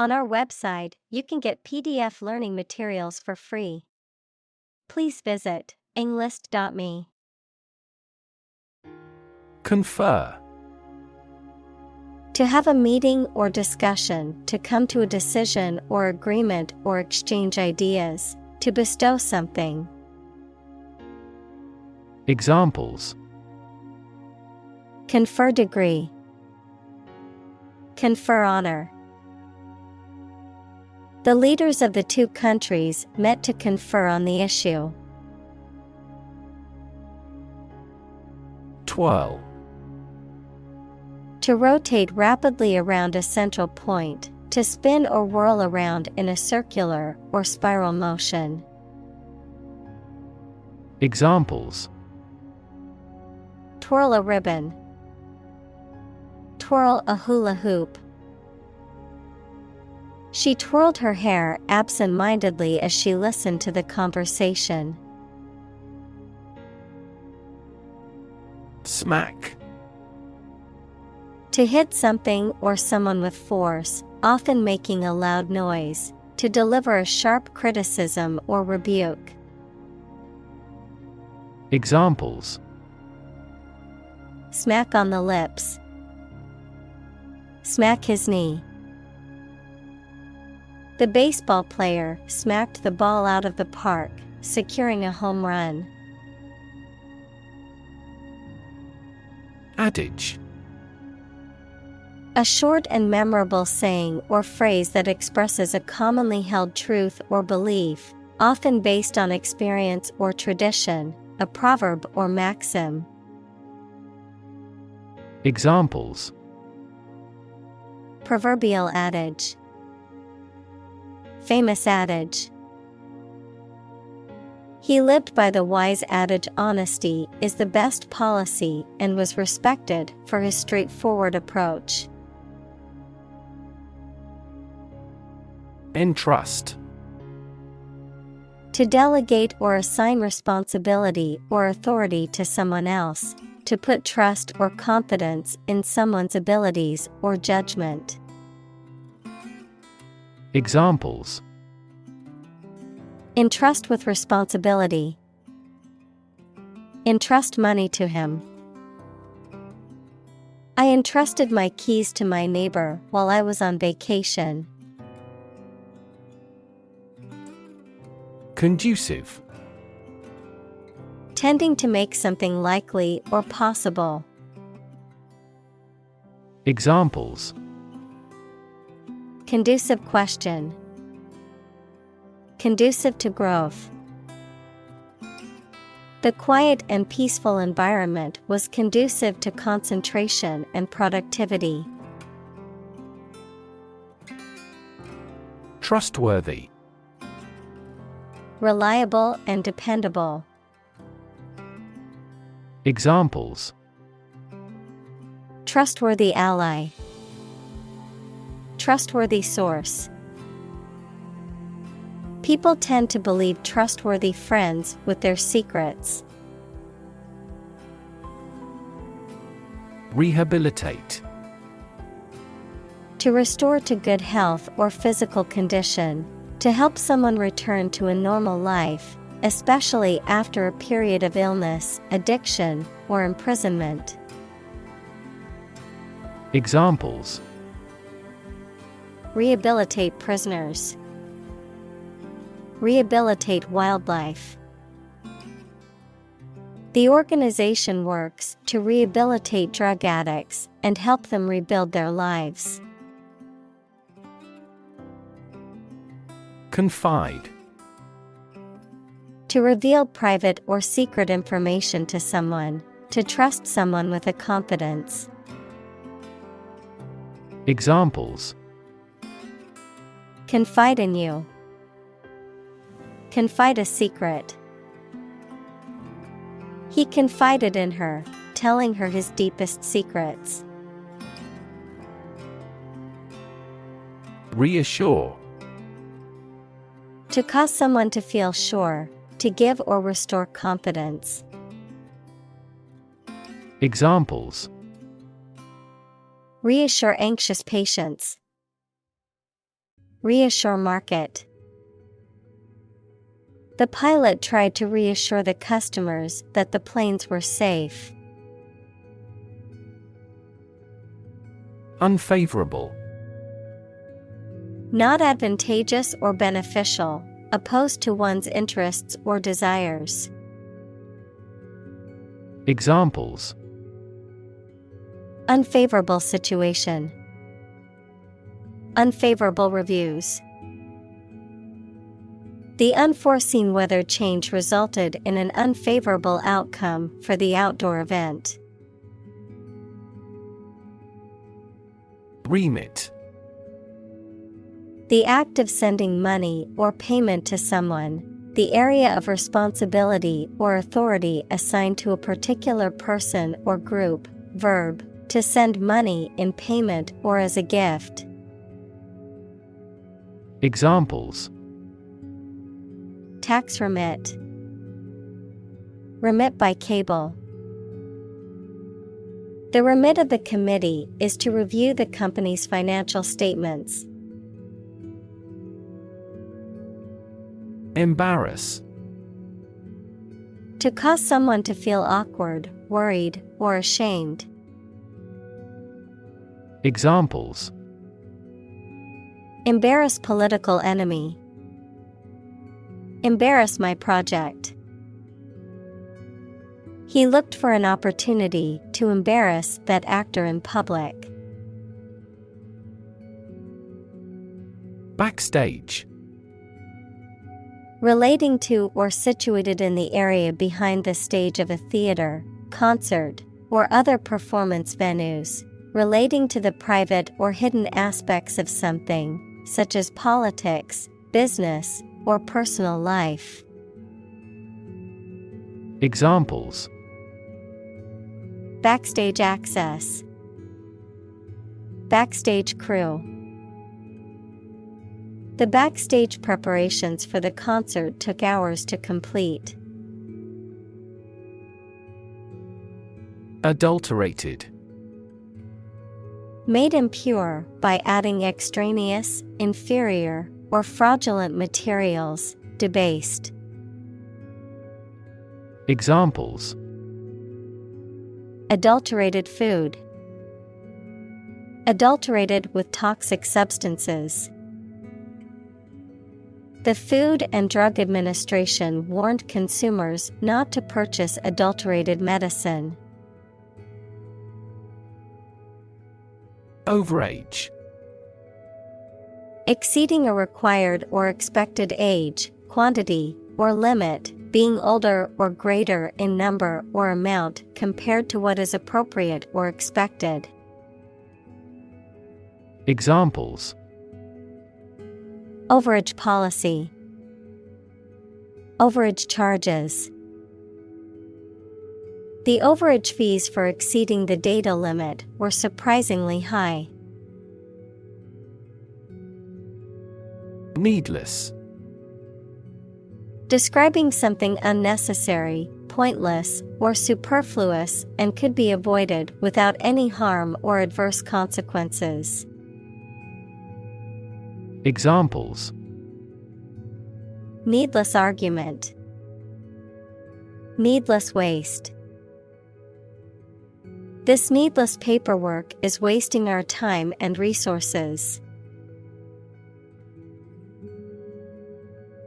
On our website, you can get PDF learning materials for free. Please visit englist.me. Confer. To have a meeting or discussion, to come to a decision or agreement or exchange ideas, to bestow something. Examples: Confer degree. Confer honor. The leaders of the two countries met to confer on the issue. Twirl. To rotate rapidly around a central point, to spin or whirl around in a circular or spiral motion. Examples: Twirl a ribbon. Twirl a hula hoop. She twirled her hair absent-mindedly as she listened to the conversation. Smack. To hit something or someone with force, often making a loud noise, to deliver a sharp criticism or rebuke. Examples: Smack on the lips. Smack his knee. The baseball player smacked the ball out of the park, securing a home run. Adage. A short and memorable saying or phrase that expresses a commonly held truth or belief, often based on experience or tradition, a proverb or maxim. Examples: Proverbial adage. Famous adage. He lived by the wise adage honesty is the best policy and was respected for his straightforward approach. Entrust. To delegate or assign responsibility or authority to someone else, to put trust or confidence in someone's abilities or judgment. Examples: Entrust with responsibility. Entrust money to him. I entrusted my keys to my neighbor while I was on vacation. Conducive. Tending to make something likely or possible. Examples: Conducive question. Conducive to growth. The quiet and peaceful environment was conducive to concentration and productivity. Trustworthy. Reliable and dependable. Examples: Trustworthy ally. Trustworthy source. People tend to believe trustworthy friends with their secrets. Rehabilitate. To restore to good health or physical condition, to help someone return to a normal life, especially after a period of illness, addiction, or imprisonment. Examples: Rehabilitate prisoners. Rehabilitate wildlife. The organization works to rehabilitate drug addicts and help them rebuild their lives. Confide. To reveal private or secret information to someone, to trust someone with a confidence. Examples: Confide in you. Confide a secret. He confided in her, telling her his deepest secrets. Reassure. To cause someone to feel sure, to give or restore confidence. Examples: Reassure anxious patients. Reassure market. The pilot tried to reassure the customers that the planes were safe. Unfavorable. Not advantageous or beneficial, opposed to one's interests or desires. Examples: Unfavorable situation. Unfavorable reviews. The unforeseen weather change resulted in an unfavorable outcome for the outdoor event. Remit. The act of sending money or payment to someone, the area of responsibility or authority assigned to a particular person or group. Verb, to send money in payment or as a gift. Examples: Tax remit. Remit by cable. The remit of the committee is to review the company's financial statements. Embarrass. To cause someone to feel awkward, worried, or ashamed. Examples: Embarrass political enemy. Embarrass my project. He looked for an opportunity to embarrass that actor in public. Backstage. Relating to or situated in the area behind the stage of a theater, concert, or other performance venues. Relating to the private or hidden aspects of something, such as politics, business, or personal life. Examples: Backstage access. Backstage crew. The backstage preparations for the concert took hours to complete. Adulterated. Made impure by adding extraneous, inferior, or fraudulent materials, debased. Examples: Adulterated food. Adulterated with toxic substances. The Food and Drug Administration warned consumers not to purchase adulterated medicine. Overage. Exceeding a required or expected age, quantity, or limit, being older or greater in number or amount compared to what is appropriate or expected. Examples: Overage policy. Overage charges. The overage fees for exceeding the data limit were surprisingly high. Needless. Describing something unnecessary, pointless, or superfluous and could be avoided without any harm or adverse consequences. Examples: Needless argument. Needless waste. This needless paperwork is wasting our time and resources.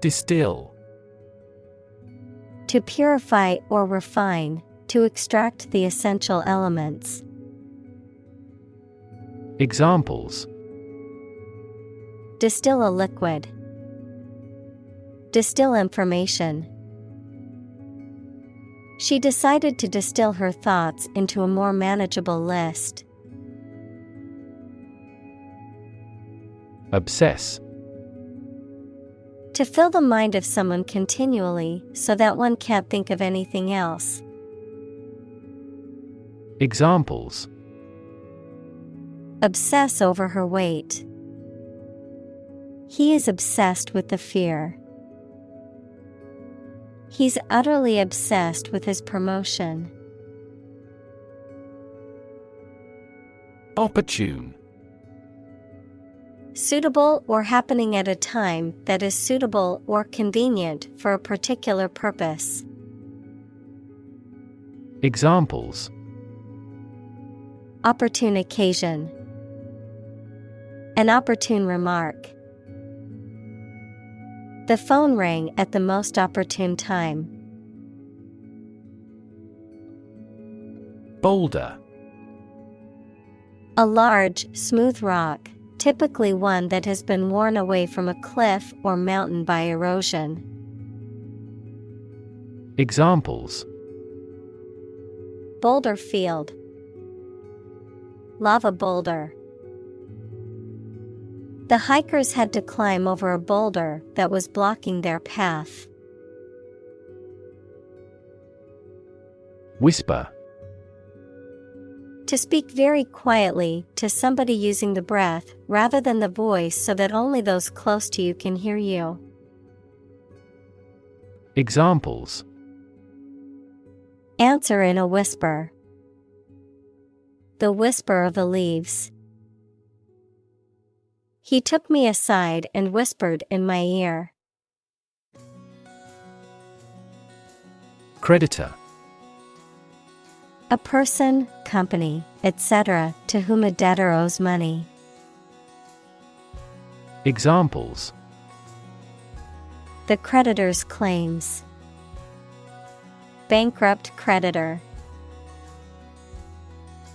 Distill. To purify or refine, to extract the essential elements. Examples: Distill a liquid. Distill information. She decided to distill her thoughts into a more manageable list. Obsess. To fill the mind of someone continually so that one can't think of anything else. Examples: Obsess over her weight. He is obsessed with the fear. He's utterly obsessed with his promotion. Opportune. Suitable or happening at a time that is suitable or convenient for a particular purpose. Examples: Opportune occasion. An opportune remark. The phone rang at the most opportune time. Boulder. A large, smooth rock, typically one that has been worn away from a cliff or mountain by erosion. Examples: Boulder field. Lava boulder. The hikers had to climb over a boulder that was blocking their path. Whisper. To speak very quietly to somebody using the breath rather than the voice so that only those close to you can hear you. Examples: Answer in a whisper. The whisper of the leaves. He took me aside and whispered in my ear. Creditor. A person, company, etc., to whom a debtor owes money. Examples: The creditor's claims. Bankrupt creditor.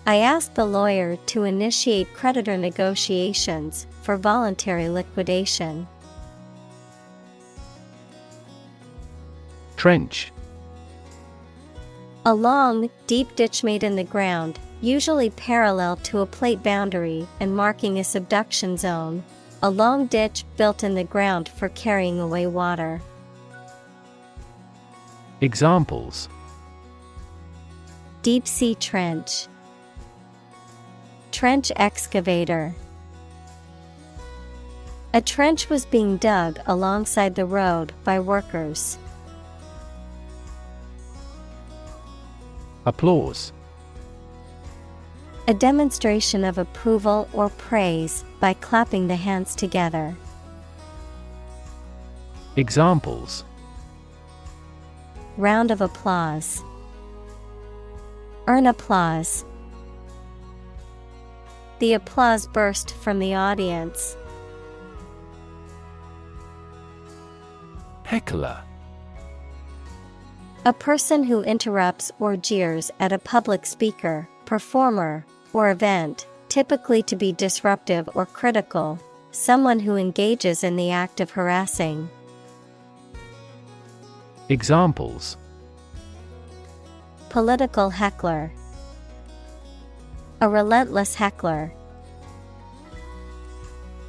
I asked the lawyer to initiate creditor negotiations for voluntary liquidation. Trench. A long, deep ditch made in the ground, usually parallel to a plate boundary and marking a subduction zone. A long ditch built in the ground for carrying away water. Examples: Deep sea trench. Trench excavator. A trench was being dug alongside the road by workers. Applause. A demonstration of approval or praise by clapping the hands together. Examples: Round of applause. Earn applause. The applause burst from the audience. Heckler. A person who interrupts or jeers at a public speaker, performer, or event, typically to be disruptive or critical, someone who engages in the act of harassing. Examples: Political heckler. A relentless heckler.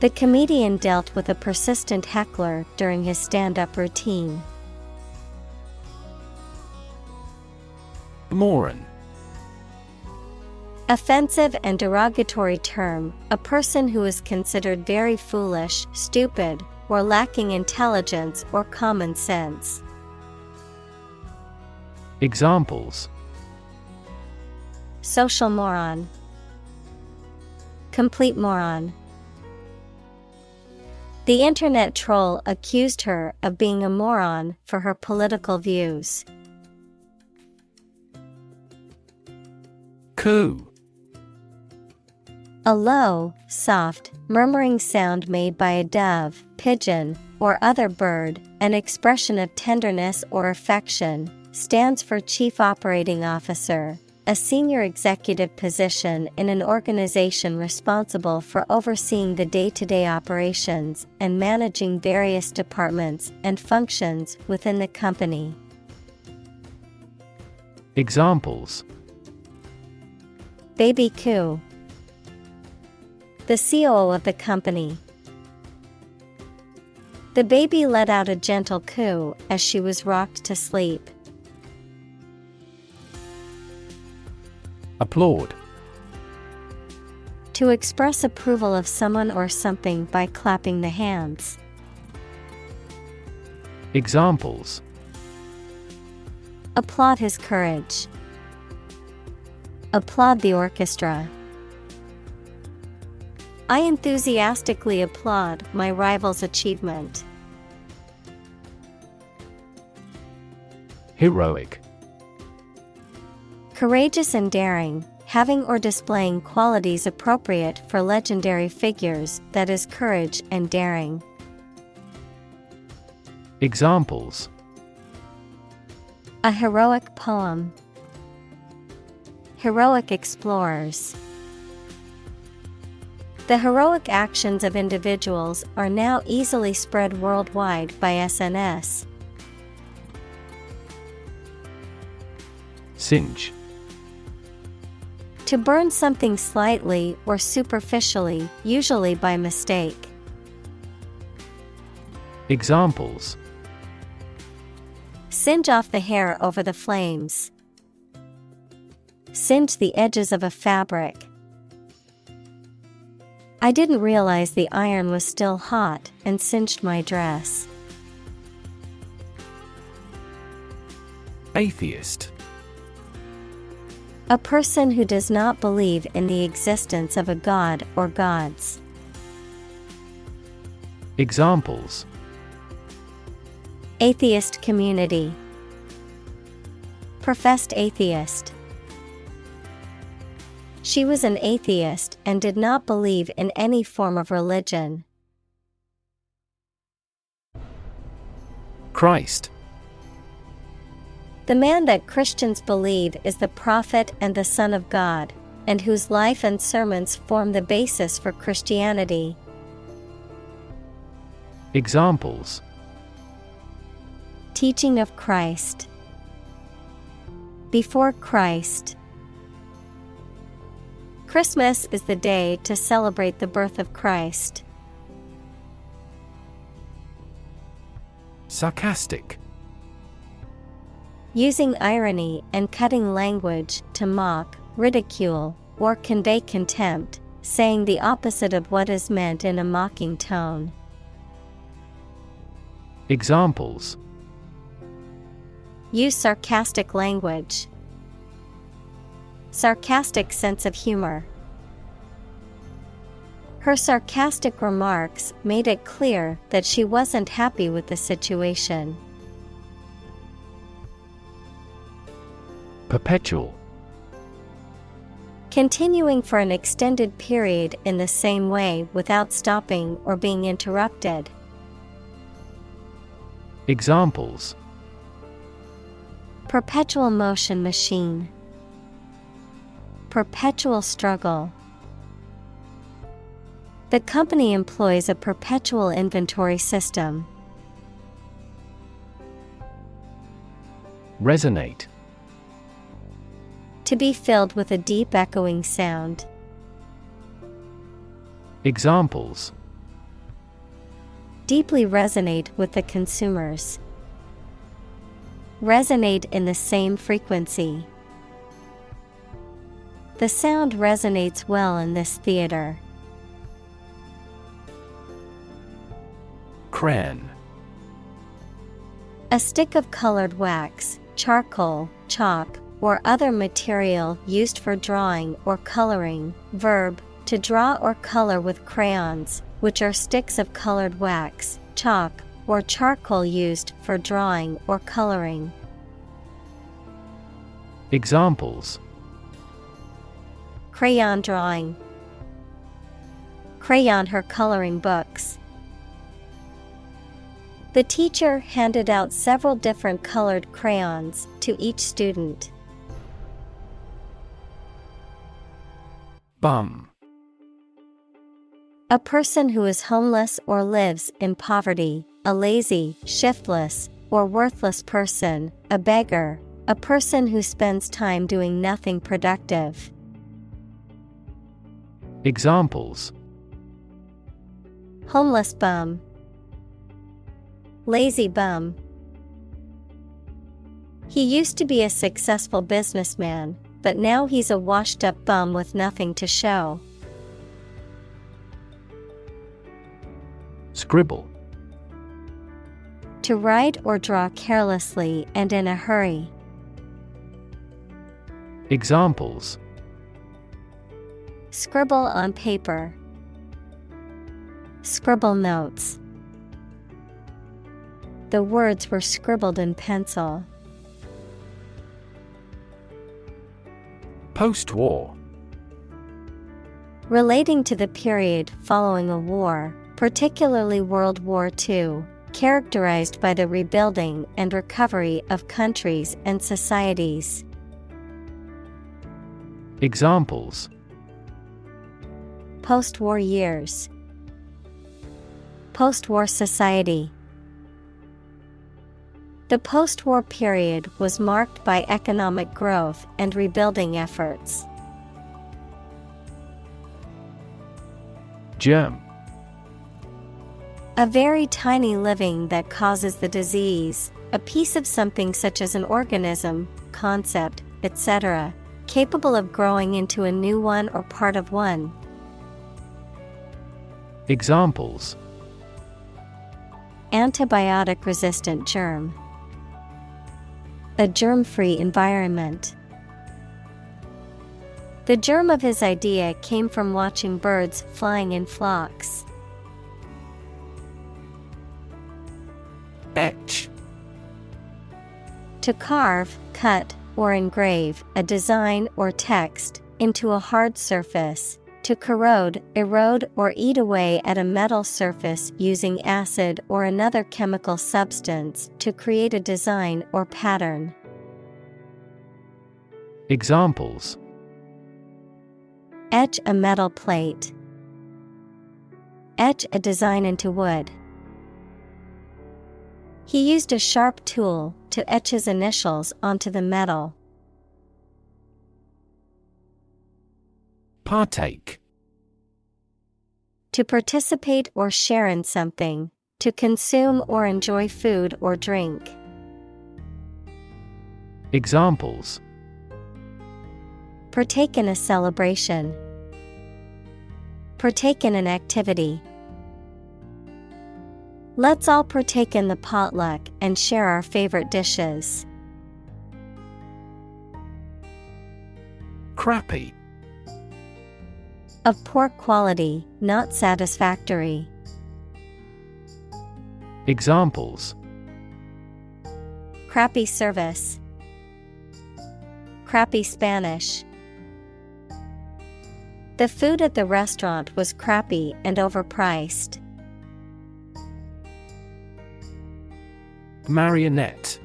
The comedian dealt with a persistent heckler during his stand-up routine. Moron. Offensive and derogatory term, a person who is considered very foolish, stupid, or lacking intelligence or common sense. Examples: Social moron. Complete moron. The internet troll accused her of being a moron for her political views. Coo. A low, soft, murmuring sound made by a dove, pigeon, or other bird, an expression of tenderness or affection, stands for Chief Operating Officer, a senior executive position in an organization responsible for overseeing the day-to-day operations and managing various departments and functions within the company. Examples: Baby coo. The COO of the company. The baby let out a gentle coo as she was rocked to sleep. Applaud. To express approval of someone or something by clapping the hands. Examples: Applaud his courage. Applaud the orchestra. I enthusiastically applaud my rival's achievement. Heroic. Courageous and daring, having or displaying qualities appropriate for legendary figures, that is, courage and daring. Examples: A heroic poem. Heroic explorers. The heroic actions of individuals are now easily spread worldwide by SNS. Singe. To burn something slightly or superficially, usually by mistake. Examples: Singe off the hair over the flames. Singe the edges of a fabric. I didn't realize the iron was still hot and singed my dress. Atheist. A person who does not believe in the existence of a god or gods. Examples: Atheist community. Professed atheist. She was an atheist and did not believe in any form of religion. Christ. The man that Christians believe is the prophet and the Son of God, and whose life and sermons form the basis for Christianity. Examples: Teaching of Christ. Before Christ. Christmas is the day to celebrate the birth of Christ. Sarcastic. Using irony and cutting language to mock, ridicule, or convey contempt, saying the opposite of what is meant in a mocking tone. Examples: Use sarcastic language. Sarcastic sense of humor. Her sarcastic remarks made it clear that she wasn't happy with the situation. Perpetual. Continuing for an extended period in the same way without stopping or being interrupted. Examples: Perpetual motion machine. Perpetual struggle. The company employs a perpetual inventory system. Resonate. To be filled with a deep echoing sound. Examples: Deeply resonate with the consumers. Resonate in the same frequency. The sound resonates well in this theater. Crayon. A stick of colored wax, charcoal, chalk, or other material used for drawing or coloring. Verb, to draw or color with crayons, which are sticks of colored wax, chalk, or charcoal used for drawing or coloring. Examples: Crayon drawing. Crayon her coloring books. The teacher handed out several different colored crayons to each student. Bum. A person who is homeless or lives in poverty, a lazy, shiftless, or worthless person, a beggar, a person who spends time doing nothing productive. Examples: Homeless bum. Lazy bum. He used to be a successful businessman, but now he's a washed-up bum with nothing to show. Scribble. To write or draw carelessly and in a hurry. Examples: Scribble on paper. Scribble notes. The words were scribbled in pencil. Post-war. Relating to the period following a war, particularly World War II, characterized by the rebuilding and recovery of countries and societies. Examples: Post-war years. Post-war society. The post-war period was marked by economic growth and rebuilding efforts. Germ. A very tiny living that causes the disease, a piece of something such as an organism, concept, etc., capable of growing into a new one or part of one. Examples: Antibiotic-resistant germ. A germ-free environment. The germ of his idea came from watching birds flying in flocks. Etch. To carve, cut, or engrave a design or text into a hard surface. To corrode, erode, or eat away at a metal surface using acid or another chemical substance to create a design or pattern. Examples: Etch a metal plate. Etch a design into wood. He used a sharp tool to etch his initials onto the metal. Partake. To participate or share in something, to consume or enjoy food or drink. Examples: Partake in a celebration. Partake in an activity. Let's all partake in the potluck and share our favorite dishes. Crappy. Of poor quality, not satisfactory. Examples: Crappy service. Crappy Spanish. The food at the restaurant was crappy and overpriced. Marionette.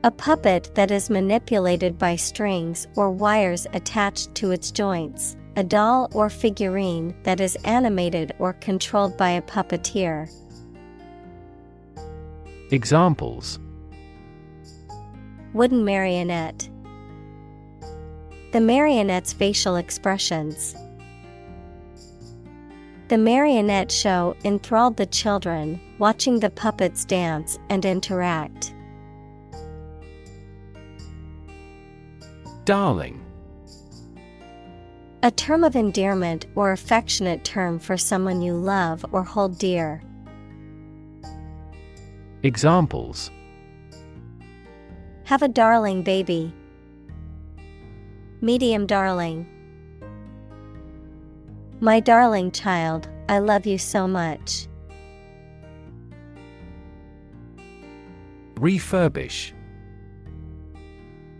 A puppet that is manipulated by strings or wires attached to its joints, a doll or figurine that is animated or controlled by a puppeteer. Examples: Wooden marionette. The marionette's facial expressions. The marionette show enthralled the children, watching the puppets dance and interact. Darling. A term of endearment or affectionate term for someone you love or hold dear. Examples: Have a darling baby. Medium darling. My darling child, I love you so much. Refurbish.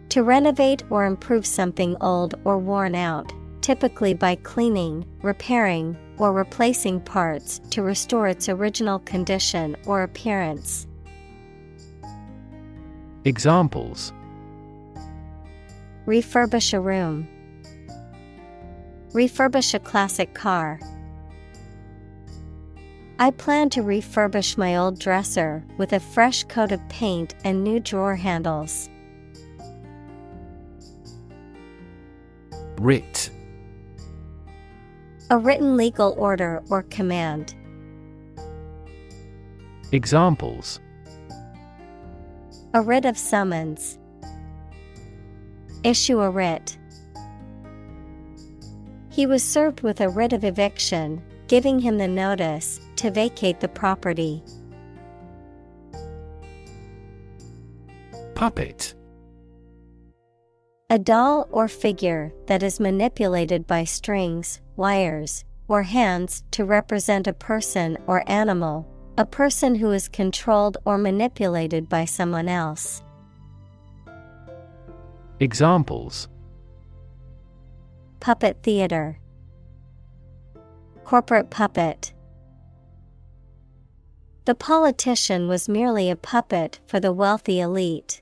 To renovate or improve something old or worn out, typically by cleaning, repairing, or replacing parts to restore its original condition or appearance. Examples: Refurbish a room. Refurbish a classic car. I plan to refurbish my old dresser with a fresh coat of paint and new drawer handles. Writ. A written legal order or command. Examples: A writ of summons. Issue a writ. He was served with a writ of eviction, giving him the notice to vacate the property. Puppet. A doll or figure that is manipulated by strings, wires, or hands to represent a person or animal, a person who is controlled or manipulated by someone else. Examples: Puppet theater, corporate puppet. The politician was merely a puppet for the wealthy elite.